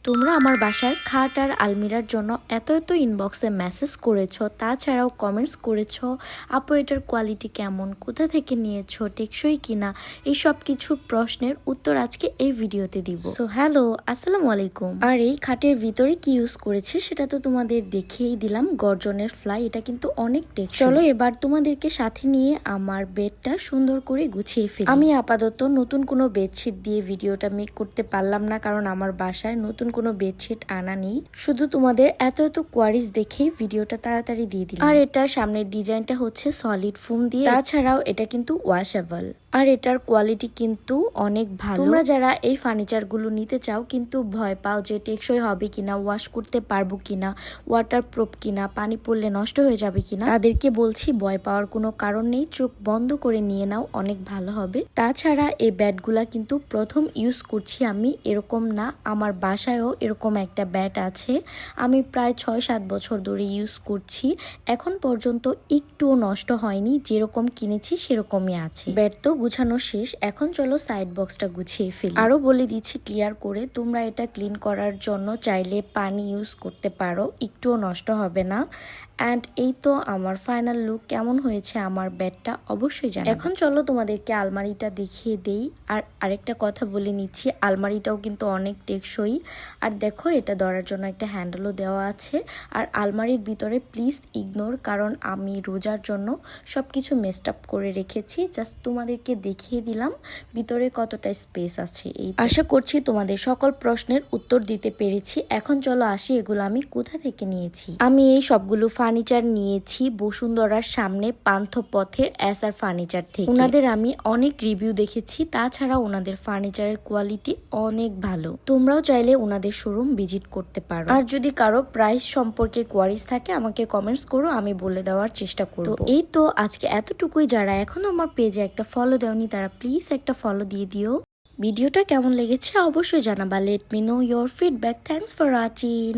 তোমরা আমার বাসার খাট আর আলমিরার জন্য এত ইনবক্সে মেসেজ করেছো, তাছাড়াও কমেন্টস করেছো আপু এটার কোয়ালিটি কেমন, কোথা থেকে নিয়েছো, টেকসই কিনা, এই সব কিছু প্রশ্নের উত্তর আজকে এই ভিডিওতে দিব। সো হ্যালো, আসসালামু আলাইকুম। আর এই খাটের ভিতরে কি ইউজ করেছে সেটা তো তোমাদের দেখিয়েই দিলাম, গর্জনের ফ্লাই। এটা কিন্তু অনেক টেকসই। চলো এবার তোমাদেরকে সাথে নিয়ে আমার বেডটা সুন্দর করে গুছিয়ে ফেলি। আমি আপাতত নতুন কোনো বেডশিট দিয়ে ভিডিওটা মেক করতে পারলাম না, কারণ আমার বাসায় নতুন কোনো বেডশিট আনা নেই। শুধু তোমাদের এত কোয়ারিজ দেখেই ভিডিওটা তাড়াতাড়ি দিয়ে দিলাম। আর এটার সামনের ডিজাইনটা হচ্ছে সলিড ফোম দিয়ে, তাছাড়াও এটা কিন্তু ওয়াশেবল। আর এটার কোয়ালিটি কিন্তু অনেক ভালো। তোমরা যারা এই ফার্নিচার গুলো নিতে চাও কিন্তু ভয় পাও যে টেকসই হবে কিনা, ওয়াশ করতে পারবো কিনা, ওয়াটার প্রুফ কিনা, পানি পড়লে নষ্ট হয়ে যাবে কিনা, তাদেরকে বলছি ভয় পাওয়ার কোনো কারণ নেই, চোখ বন্ধ করে নিয়ে নাও, অনেক ভালো হবে। তাছাড়া এই ব্যাটগুলা কিন্তু প্রথম ইউজ করছি আমি, এরকম না, আমার বাসায়ও এরকম একটা ব্যাট আছে। আমি প্রায় 6-7 বছর ধরে ইউজ করছি, এখন পর্যন্ত একটুও নষ্ট হয়নি, যেরকম কিনেছি সেরকমই আছে। ব্যাট তো গুছানো শেষ, এখন চলো সাইড বক্সটা গুছিয়ে ফেলি। আরো বলে দিচ্ছি ক্লিয়ার করে, তোমরা এটা ক্লিন করার জন্য চাইলে পানি ইউজ করতে পারো, একটুও নষ্ট হবে না। অ্যান্ড এই তো আমার ফাইনাল লুক। কেমন হয়েছে আমার বেডটা অবশ্যই জানাবে। এখন চলো তোমাদেরকে আলমারিটা দেখিয়ে দেই। আর আরেকটা কথা বলে নিচ্ছি, আলমারিটাও কিন্তু অনেক টেকসই। আর দেখো এটা ধরার জন্য একটা হ্যান্ডেলও দেওয়া আছে। আর আলমারির ভিতরে প্লিজ ইগনোর, কারণ আমি রোজার জন্য সবকিছু মেস্ট আপ করে রেখেছি, জাস্ট তোমাদেরকে দেখিয়ে দিলাম ভিতরে কতটা স্পেস আছে। এই আশা করছি তোমাদের সকল প্রশ্নের উত্তর দিতে পেরেছি। এখন চলো আসি এগুলো আমি কোথা থেকে নিয়েছি। আমি এই সবগুলো ফার্নিচার নিয়েছি বসুন্ধরার সামনে পান্থপথের এসআর ফার্নিচার থেকে। ওনাদের আমি অনেক রিভিউ দেখেছি, তাছাড়া ওনাদের ফার্নিচারের কোয়ালিটি অনেক ভালো। তোমরাও চাইলে ওনাদের শোরুম ভিজিট করতে পারো। আর যদি কারো প্রাইস সম্পর্কে কোয়ারিজ থাকে আমাকে কমেন্টস করো, আমি বলে দেওয়ার চেষ্টা করব। এই তো আজকে এতটুকুই। যারা এখনো আমার পেজে একটা ফলো দেওনি তারা প্লিজ একটা ফলো দিয়ে দিও। ভিডিওটা কেমন লেগেছে অবশ্যই জানাবা। Let me know your feedback. Thanks for watching.